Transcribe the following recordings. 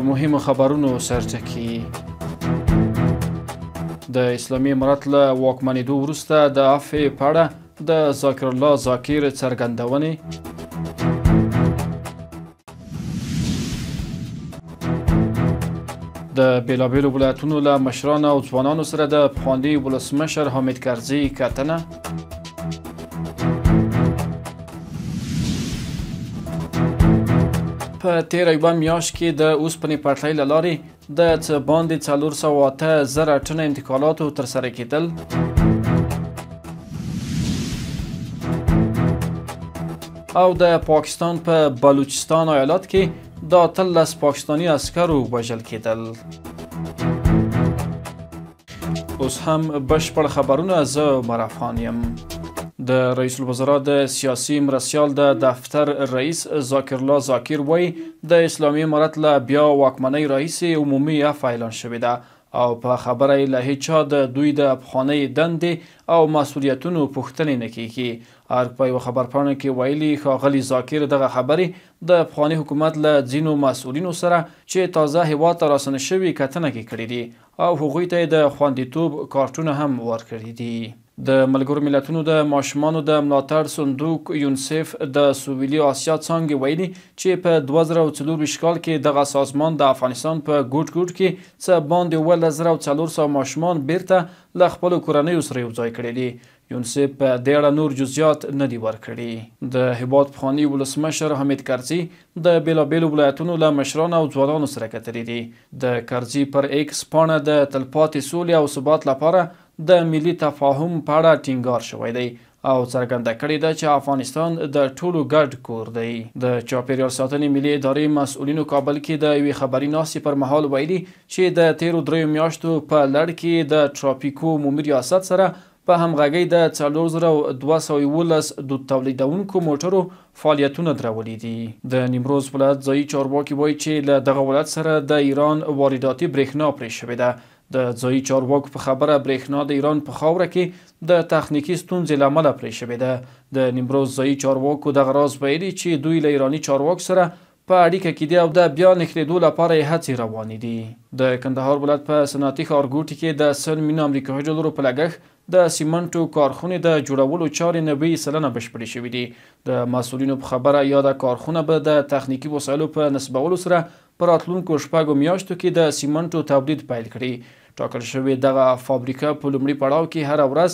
مهمو خبرونو سرټکی. د اسلامي امارت له واکمنېدو وروسته د عفوې په اړه د ذاکر الله ذاکر څرګندونې. د بېلابېلو ولایتونو له مشرانو او ځوانانو سره د پخواني ولسمشر حامد کرزي کتنه. په تېره یوه میاشت کې د اوسپنې پټلۍ له لارې د څه باندې 408,000 ټنه انتقالاتو ترسره کېدل. او د پاکستان په بلوچستان ایالت کې د 13 پاکستاني عسکرو وژل کېدل. اوس هم بشپړ خبرونه. زه مرافان یم. د رئیس الوزرا د سیاسي مرستیال د دفتر رئیس ذاکر الله ذاکر وایي د اسلامي امارت له بیا واکمنۍ راهیسې عمومي عفوه اعلان شوې ده او په خبره یې له هیچا د دوی د پخوانۍ دندې او مسؤلیتونو پوښتنې نه کیږي. ارګ په یوه خبرپاڼه کې ویلي ښاغلي ذاکر دغه خبرې د پخواني حکومت له ځینو مسؤلینو سره چې تازه هیواد ته راستنه شوي کتنه کې کړي دي او هغوی ته یې د خوندیتوب کارتونه هم ورکړي دي. د ملګرو ملتونو د ماشومانو د ملاتړ صندوق یونیسف د سویلي آسیا څانګې ویلي چې په 2024 کال کې دغه سازمان د افغانستان په ګوټ ګوټ کې څه باندې 11,400 ماشومان بیرته له خپلو کورنیو سره یوځای کړي دي. یونیسف په دې اړه نور جزئیات نه دي ورکړي. د هیواد پخواني ولسمشر حامد کرزي د بېلابېلو ولایتونو له مشرانو او ځوانانو سره کتلي دي. د کرزي پر ایکس پاڼه د تلپاتې سولې او ثبات لپاره د ملي تفاهم په اړه ټینګار شوی دی او څرګنده کړې ده چې افغانستان د ټولو ګډ کور دی. د چاپیریال ساتنې ملي ادارې مسؤلینو کابل کې د یوې خبري ناستې پر مهال ویلي چې د تیرو 3 میاشتو په لړ کې د ټرافیکو عمومي ریاست سره په همغږۍ د 4211 دود تولیدونکو موټرو فعالیتونه درولي دي. د نیمروز ولایت ځایي چارواکي وایي چې له دغه ولایت سره د ایران وارداتي برېښنا پرې شوې ده. د ځایي چارواکو په خبره برېښنا د ایران په خاوره کې د تخنیکي ستونزې له امله پرې شوې ده. د نیمروز ځایي چارواکو دغه راز ویلي چې دوی له ایراني چارواکو سره په اړیکه کې دي او د بیا نښلېدو لپاره یې هڅې روانې دي. د کندهار ولایت په صنعتي ښارګوټي کې د 100 میلیون امریکایي ډالرو په لګښت د سیمنټو کارخونې د جوړولو چارې 90% بشپړې شوې دي. د مسؤلینو په خبره یاده کارخونه به د تخنیکي وسایلو په نصبولو سره په راتلونکو 6 میاشتو کې د سیمنټو تولید پیل کړي. ټاکل شوې دغه فابریکه په لومړي پړاو کې هره ورځ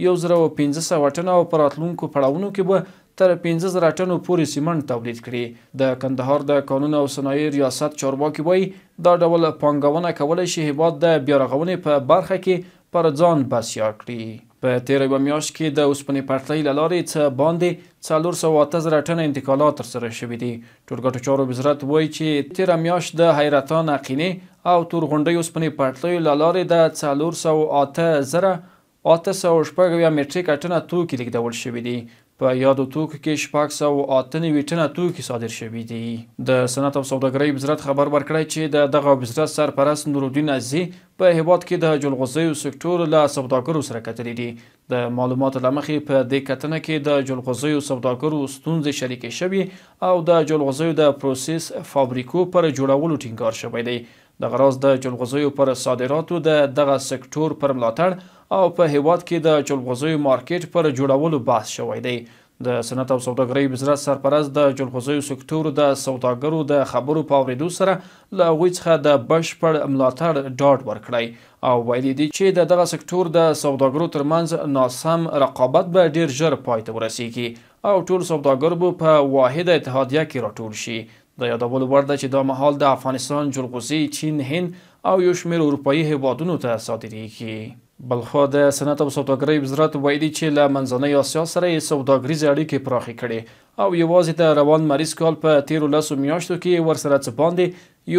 1500 ټنه او په راتلونکو پړاوونو کې به تر 15,000 ټنو پورې سیمنټ تولید کړي. د کندهار د قانون او صنایع ریاست چارواکي وایي دا ډول پانګونه کولی شي هیواد د بیارغونې په برخه کې پر ځان بسیا کړي. په تېره یوه میاشت کې د اوسپنې پټلۍ له لارې څه باندې 408,000 ټنه انتقالات ترسره شوي دي. ټولګټو چارو وزارت وایي چې تېره میاشت د حیرتان عقینې او تورغونډۍ اوسپنې پټلیو له لارې د 408,806 مټریک ټنه توکي لیږدول شوي دي. په یادو توکو کې 698 ټنه توکي صادر شوي دي. د صنعت او سوداګرۍ وزارت خبر ورکړی چې د دغه وزارت سرپرست نورالدین عزیزي په هیواد کې د جلغوزیو سکتور له سوداګرو سره کتلي دي. د معلوماتو له مخې په دې کتنه کې د جلغوزیو سوداګرو ستونزې شریکې شوي او د جلغوزیو د پروسس فابریکو پر جوړولو ټینګار شوی دی. دغه راز د جلغوزیو پر صادراتو د دغه سکتور پر ملاتړ او په هیواد کې د جلغوزیو مارکیټ پر جوړولو بحث شوی دی. د صنعت او سوداګرۍ وزارت سرپرست د جلغوزیو سکتور د سوداګرو د خبرو په اورېدو سره له هغوی څخه د بشپړ ملاتړ ډاډ ورکړی او ویلي دي چې د دغه سکتور د سوداګرو ترمنځ ناسم رقابت به ډیر ژر پای ته ورسیږي او ټول سوداګر به په واحده اتحادیه کې راټول شي. د یادولو وړ ده چې دا مهال د افغانستان جلغوزي چین، هند او یو شمېر اروپایي هیوادونو ته صادریږي. بلخوا د صنعت او سوداګرۍ وزارت ویلي چې له منځنۍ اسیا سره یې سوداګریزې اړیکې پراخې کړې او یوازې د روان مریض کال په تېرو 10 میاشتو کې ورسره څه باندې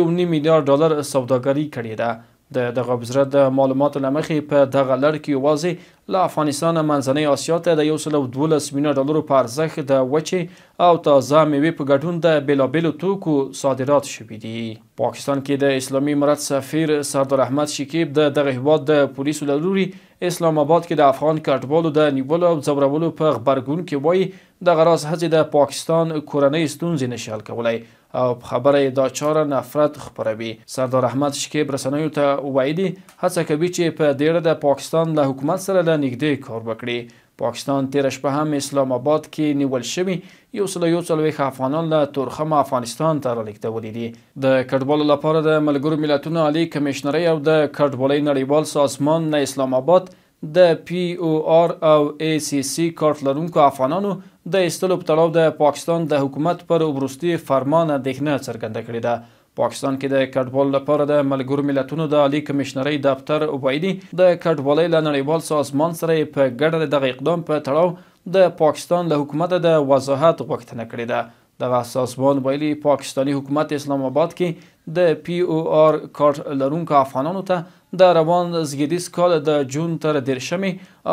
1.5 میلیارډ ډالر سوداګري کړې ده. د دغه وزارت د معلوماتو له مخې په دغه لړ کې یوازې له افغانستان منځنۍ اسیا ته د 112 میلیون ډالرو په ارزښت د وچې او تازه میوې په ګډون د بېلابېلو توکو صادرات شوي دي. پاکستان کې د اسلامي امارت سفیر سردار احمد شکیب د دغه هیواد د پولیسو له لوري اسلام آباد کې د افغان کډوالو د نیولو او ځورولو په غبرګون کې وایي دغه راز هڅې د پاکستان کورنۍ ستونزې نشي حل کولی او په خبره دا چاره نفرت خپروي. سردار احمد شکیب رسنیو ته ویلي هڅه کوي چې په دې اړه د پاکستان له حکومت سره له نږدې کار وکړي. پاکستان تیره شپه هم اسلام آباد کې نیول شوي 141 افغانان له تورخم افغانستان ته رالیږدولي دي. د کډوالو لپاره د ملګرو ملتونو عالی کمیشنرۍ او د کډوالۍ نړیوال سازمان نه اسلام آباد د POR او ACC کارت لرونکو افغانانو د ایستلو په تړاو د پاکستان د حکومت پر وروستي فرمان اندېښنه څرګنده کړې ده. پاکستان کې د کډوالو لپاره د ملګرو ملتونو د عالی کمیشنرۍ دفتر ویلي د کډوالۍ له نړیوال سازمان سره په ګډه دغه اقدام په تړاو د پاکستان له حکومت د وضاحت غوښتنه کړې ده. دغه سازمان ویلي پاکستاني حکومت اسلام آباد کې د POR کارت لرونکو افغانانو ته د روان زیږدیز کال د جون تر 10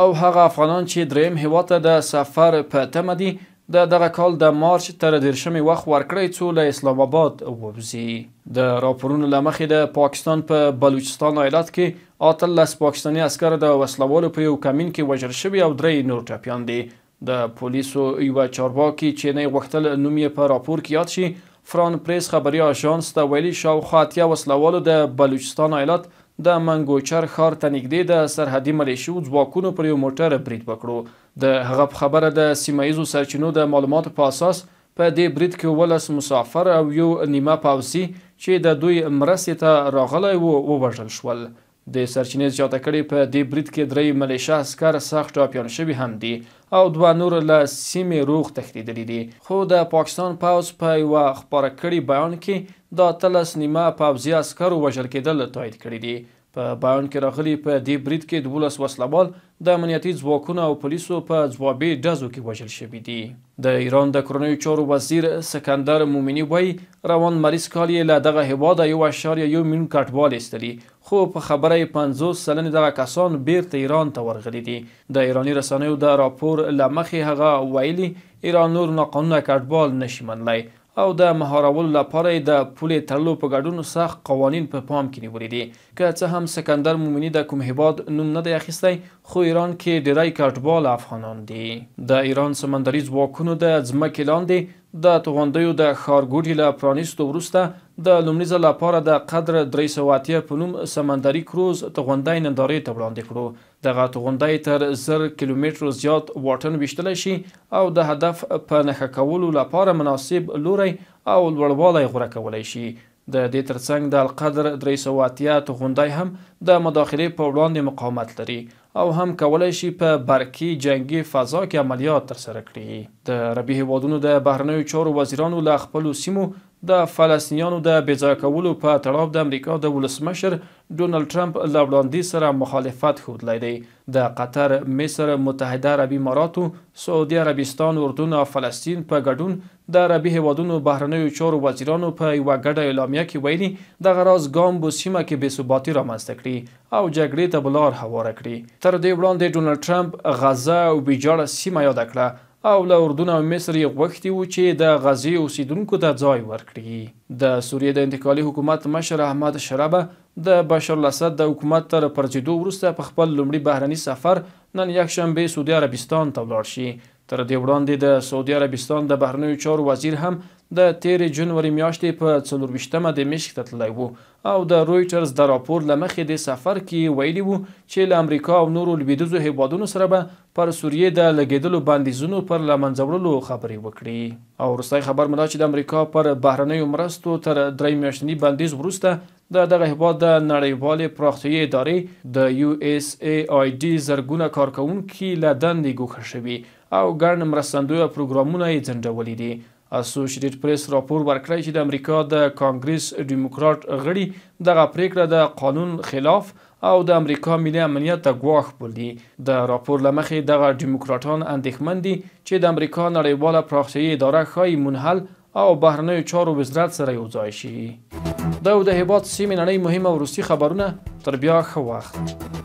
او هغه افغانان چې دریم هیواد ته د سفر په تمه دي د دغه کال د مارچ تر 10 وخت ورکړی څو له اسلام آباد ووځي. د راپورونو له مخې د پاکستان په بلوچستان ایالت کې 18 پاکستاني عسکر د وسلوالو په یو کمین کې وژل شوي او 3 نور ټپیان دي. د پولیسو یوه چارواکي چې نه غوښتل نوم یې په راپور کې یاد شي فران پریس خبري آژانس ته ویلي شاوخوا 80 وسلوالو د بلوچستان ایالت د منګوچر ښار ته نږدې د سرحدي ملیشو ځواکونو پر یو موټر برید وکړو. د هغه په خبره د سیمه ییزو سرچینو د معلوماتو په اساس په دې برید کې 19 مسافر او یو نیمه پوځي چې د دوی مرستې ته راغلی وو ووژل شول. د سرچینې زیاته کړې په دې برید کې 3 ملیشه عسکر سخت ټپیان شوي هم دي او 2 نور له سیمې روغ تښتېدلي دي. خو د پاکستان پوځ په یوه خپاره کړي بیان کې د 18 نیمه پوځي عسکرو وژل کېدل تایید کړي دي. په بیان کې راغلي په دې برید کې 12 وسلوال د امنیتي ځواکونو او پولیسو په ځوابي ډزو کې وژل شوي دي. د ایران د کورنیو چارو وزیر سکندر مومني وایي روان مریض کال یې له دغه هیواده 1.1 میلیون کډوال ایستلي خو په خبره یې 50 سلنې دغه کسان بیرته ایران ته ورغلي دي. د ایراني رسنیو د راپور له مخې هغه ویلي ایران نور ناقانونه کډوال نشي منلی او د مهارولو لپاره د پولې تړلو په ګډون سخت قوانین په پام کې نیولي دي. که څه هم سکندر مومني د کوم هیواد نوم نه دی اخیستی خو ایران کې ډیری کډوال افغانان دي. د ایران سمندري ځواکونو د ځمکې لاندې د توغندیو د ښارګوټي له پرانیستو وروسته د لومړي ځل لپاره د قدر 380 په نوم سمندري کروز توغندی نندارې ته وړاندې کړو. دغه توغندی تر 1000 کیلومترو زیات واټن ویشتلی شي او د هدف په نښه کولو لپاره مناسب لوری او لوړوالی غوره کولی شي. د دې ترڅنګ د القدر 380 توغندی هم د مداخلې په وړاندې مقاومت لري او هم کولی شي په برقي جنگي فضا کې عملیات ترسره کړي. د عربي هیوادونو د بهرنیو چارو وزیرانو له خپلو سیمو د فلسطینیانو د بېځایه کولو په تړاو د امریکا د ولسمشر ډونالډ ټرمپ له وړاندیز سره مخالفت ښودلی دی. د قطر، مصر، متحده عربي اماراتو، سعودي عربستان، اردن او فلسطین په ګډون د عربي هیوادونو بهرنیو چارو وزیرانو په یوه ګډه اعلامیه کې ویلي دغه راز ګام به سیمه کې بېثباتي رامنځته کړي او جګړې ته به لار هواره کړي. تر دې وړاندې ډونالډ ټرمپ غزه او ویجاړه سیمه یاده کړه او له اردن او مصر یې غوښتي وو چې د غزې اوسیدونکو ته ځای ورکړي. د سوریې د انتقالي حکومت مشر احمد شرابه د بشار الاسد د حکومت تر پرځېدو وروسته په خپل لومړي بهرني سفر نن یکشنبه سعودي عربستان ته ولاړ شي. تر دې وړاندې د سعودي عربستان د بهرنیو چارو وزیر هم د 13 جنوري میاشتې په 24مه دمشق ته تللی و او د رویټرز د راپور له مخې د سفر کې ویلي وو چې له امریکا او نورو لویدیځو هیوادونو سره به پر سوریې د لګېدلو بندیزونو پر له منځه وړلو خبرې وکړي. او وروستی خبر مو دا چې د امریکا پر بهرنیو مرستو تر 3 میاشتني بندیز وروسته د دغه هیواد د نړیوالې پراختیایي ادارې د USAID زرګونه کارکوونکي له دندې ګوښه شوي او ګڼ مرستندویه پروګرامونه یې ځنډولي دي. اسوسییټډ پریس راپور ورکړی چې د امریکا د کانګریس ډیموکرات غړي دغه پریکړه د قانون خلاف او د امریکا ملي امنیت ته ګواښ بولي. د راپور له مخې دغه ډیموکراټان اندېښمن دي چې د امریکا نړیواله پراختیایي اداره ښایي منحل او بهرنیو چارو وزارت سره یو ځای شي. دا د هیواد سیمې نړۍ مهمه وروستي خبرونه. تر بیا ښه وخت.